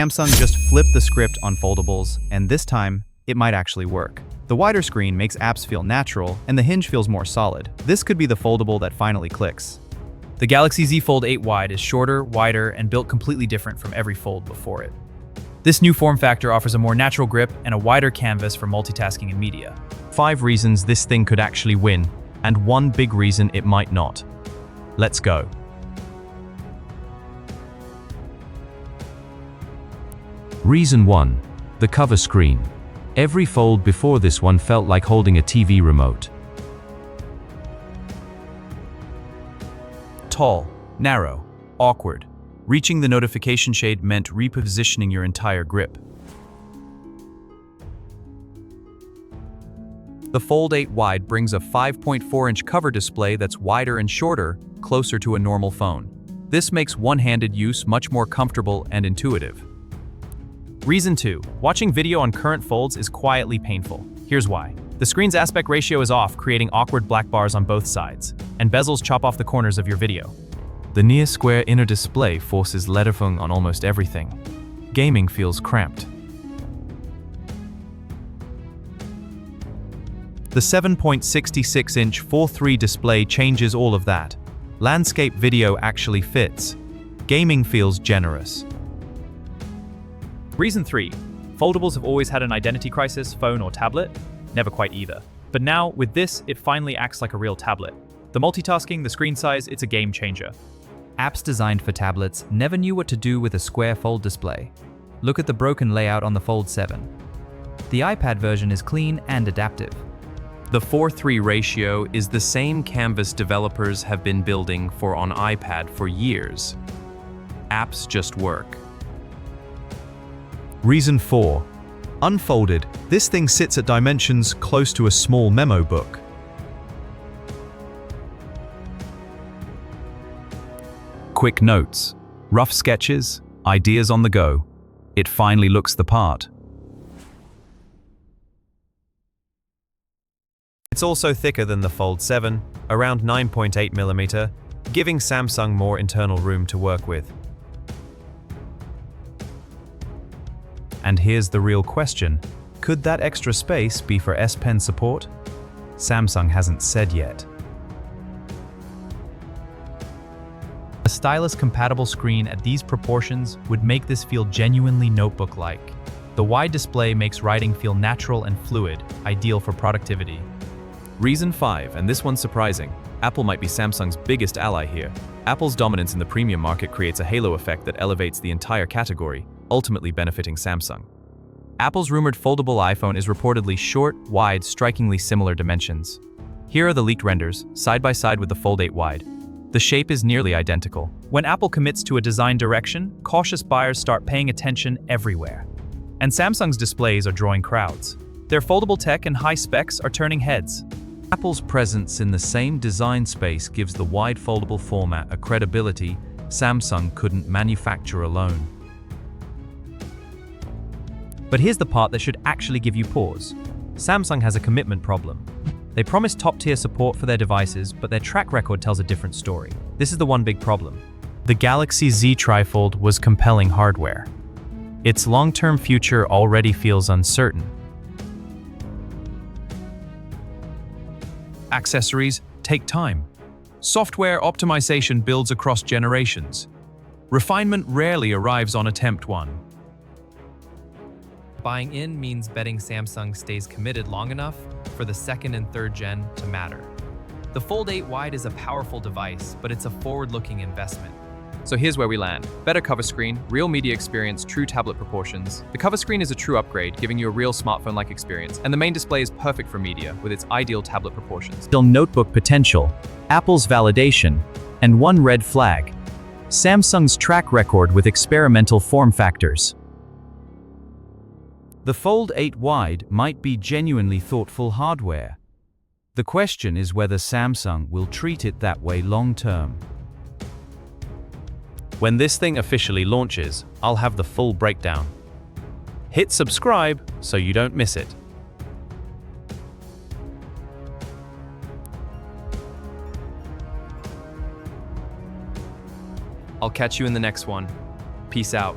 Samsung just flipped the script on foldables, and this time, it might actually work. The wider screen makes apps feel natural, and the hinge feels more solid. This could be the foldable that finally clicks. The Galaxy Z Fold 8 Wide is shorter, wider, and built completely different from every Fold before it. This new form factor offers a more natural grip and a wider canvas for multitasking and media. 5 reasons this thing could actually win, and 1 big reason it might not. Let's go. Reason 1. The cover screen. Every Fold before this one felt like holding a TV remote. Tall, narrow, awkward. Reaching the notification shade meant repositioning your entire grip. The Fold 8 Wide brings a 5.4-inch cover display that's wider and shorter, closer to a normal phone. This makes one-handed use much more comfortable and intuitive. Reason 2. Watching video on current Folds is quietly painful. Here's why. The screen's aspect ratio is off, creating awkward black bars on both sides, and bezels chop off the corners of your video. The near-square inner display forces letterboxing on almost everything. Gaming feels cramped. The 7.66-inch 4:3 display changes all of that. Landscape video actually fits. Gaming feels generous. Reason 3. Foldables have always had an identity crisis, phone or tablet. Never quite either. But now, with this, it finally acts like a real tablet. The multitasking, the screen size, it's a game changer. Apps designed for tablets never knew what to do with a square Fold display. Look at the broken layout on the Fold 7. The iPad version is clean and adaptive. The 4:3 ratio is the same canvas developers have been building for on iPad for years. Apps just work. Reason 4. Unfolded, this thing sits at dimensions close to a small memo book. Quick notes, rough sketches, ideas on the go. It finally looks the part. It's also thicker than the Fold 7, around 9.8mm, giving Samsung more internal room to work with. And here's the real question. Could that extra space be for S Pen support? Samsung hasn't said yet. A stylus-compatible screen at these proportions would make this feel genuinely notebook-like. The wide display makes writing feel natural and fluid, ideal for productivity. Reason 5, and this one's surprising. Apple might be Samsung's biggest ally here. Apple's dominance in the premium market creates a halo effect that elevates the entire category, ultimately benefiting Samsung. Apple's rumored foldable iPhone is reportedly short, wide, strikingly similar dimensions. Here are the leaked renders, side by side with the Fold 8 Wide. The shape is nearly identical. When Apple commits to a design direction, cautious buyers start paying attention everywhere. And Samsung's displays are drawing crowds. Their foldable tech and high specs are turning heads. Apple's presence in the same design space gives the wide foldable format a credibility Samsung couldn't manufacture alone. But here's the part that should actually give you pause. Samsung has a commitment problem. They promise top-tier support for their devices, but their track record tells a different story. This is the one big problem. The Galaxy Z Trifold was compelling hardware. Its long-term future already feels uncertain. Accessories take time. Software optimization builds across generations. Refinement rarely arrives on attempt 1. Buying in means betting Samsung stays committed long enough for the 2nd and 3rd gen to matter. The Fold 8 Wide is a powerful device, but it's a forward-looking investment. So here's where we land. Better cover screen, real media experience, true tablet proportions. The cover screen is a true upgrade, giving you a real smartphone-like experience, and the main display is perfect for media, with its ideal tablet proportions. Still notebook potential, Apple's validation, and one red flag: Samsung's track record with experimental form factors. The Fold 8 Wide might be genuinely thoughtful hardware. The question is whether Samsung will treat it that way long-term. When this thing officially launches, I'll have the full breakdown. Hit subscribe so you don't miss it. I'll catch you in the next one. Peace out.